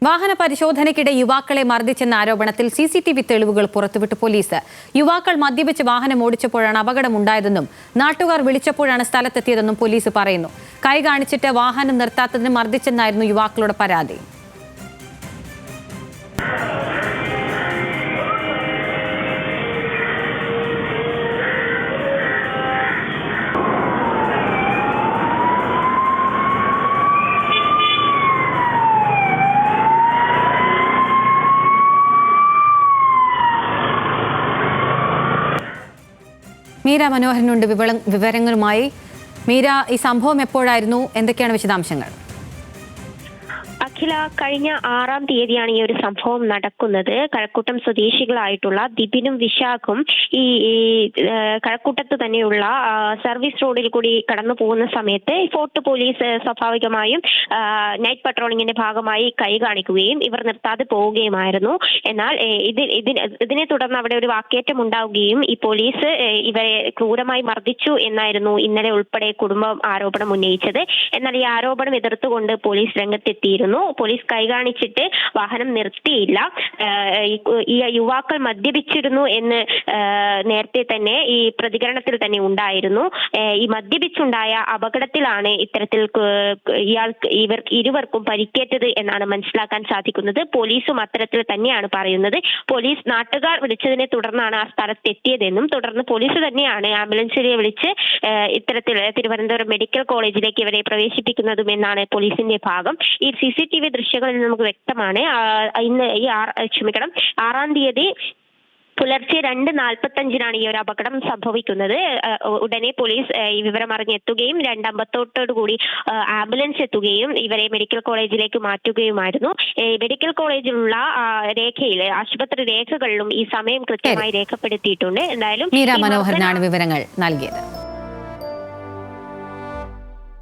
വാഹന പരിശോധനയ്ക്കിടെ യുവാക്കളെ മർദ്ദിച്ചെന്ന ആരോപണത്തിൽ സിസിടിവി തെളിവുകൾ പുറത്തുവിട്ടു പോലീസ്. യുവാക്കൾ മദ്യപിച്ച് വാഹനം ഓടിച്ചപ്പോഴാണ് അപകടമുണ്ടായതെന്നും നാട്ടുകാർ വിളിച്ചപ്പോഴാണ് സ്ഥലത്തെത്തിയതെന്നും പോലീസ് പറയുന്നു. കൈ കാണിച്ചിട്ട് വാഹനം നിർത്താത്തതിന് മർദ്ദിച്ചെന്നായിരുന്നു യുവാക്കളുടെ പരാതി. മീര മനോഹരനുണ്ട് വിവരങ്ങളുമായി. മീര, ഈ സംഭവം എപ്പോഴായിരുന്നു? എന്തൊക്കെയാണ് വിശദാംശങ്ങൾ? അഖില, കഴിഞ്ഞ 6-ാം തീയതിയാണ് ഈ ഒരു സംഭവം നടക്കുന്നത്. കഴക്കൂട്ടം സ്വദേശികളായിട്ടുള്ള ദിപിനും വിശാഖും ഈ കഴക്കൂട്ടത്ത് തന്നെയുള്ള സർവീസ് റോഡിൽ കൂടി കടന്നു പോകുന്ന സമയത്ത് ഫോർട്ട് പോലീസ് സ്വാഭാവികമായും നൈറ്റ് പട്രോളിങ്ങിന്റെ ഭാഗമായി കൈ കാണിക്കുകയും ഇവർ നിർത്താതെ പോവുകയുമായിരുന്നു. എന്നാൽ ഇതിനെ തുടർന്ന് അവിടെ ഒരു വാക്കേറ്റം ഉണ്ടാവുകയും ഈ പോലീസ് ഇവരെ ക്രൂരമായി മർദ്ദിച്ചു എന്നായിരുന്നു ഇന്നലെ ഉൾപ്പെടെ കുടുംബം ആരോപണം ഉന്നയിച്ചത്. എന്നാൽ ഈ ആരോപണം എതിർത്തുകൊണ്ട് പോലീസ് രംഗത്തെത്തിയിരുന്നു. പോലീസ് കൈ കാണിച്ചിട്ട് വാഹനം നിർത്തിയില്ല. ഈ യുവാക്കൾ മദ്യപിച്ചിരുന്നു എന്ന് നേരത്തെ തന്നെ ഈ പ്രതികരണത്തിൽ തന്നെ ഉണ്ടായിരുന്നു. ഈ മദ്യപിച്ചുണ്ടായ അപകടത്തിലാണ് ഇത്തരത്തിൽ ഇരുവർക്കും പരിക്കേറ്റത് എന്നാണ് മനസ്സിലാക്കാൻ സാധിക്കുന്നത്. പോലീസും അത്തരത്തിൽ തന്നെയാണ് പറയുന്നത്. പോലീസ് നാട്ടുകാർ വിളിച്ചതിനെ തുടർന്നാണ് ആ സ്ഥലത്തെത്തിയതെന്നും തുടർന്ന് പോലീസ് തന്നെയാണ് ആംബുലൻസിനെ വിളിച്ച് ഇത്തരത്തിൽ തിരുവനന്തപുരം മെഡിക്കൽ കോളേജിലേക്ക് ഇവരെ പ്രവേശിപ്പിക്കുന്നതും എന്നാണ് പോലീസിന്റെ ഭാഗം. ഈ സിസിടിവി ദൃശ്യങ്ങളിൽ നമുക്ക് വ്യക്തമാണ്. ഇന്ന് 6-ാം തീയതി പുലർച്ചെ 2:45 ഈ ഒരു അപകടം സംഭവിക്കുന്നത്. ഉടനെ പോലീസ് ഈ വിവരം അറിഞ്ഞെത്തുകയും 2:58 ആംബുലൻസ് എത്തുകയും ഇവരെ മെഡിക്കൽ കോളേജിലേക്ക് മാറ്റുകയുമായിരുന്നു. മെഡിക്കൽ കോളേജിലുള്ള ആശുപത്രി രേഖകളിലും ഈ സമയം കൃത്യമായി രേഖപ്പെടുത്തിയിട്ടുണ്ട്. എന്തായാലും മീര മനോഹരനാണ് വിവരങ്ങൾ നൽകിയത്.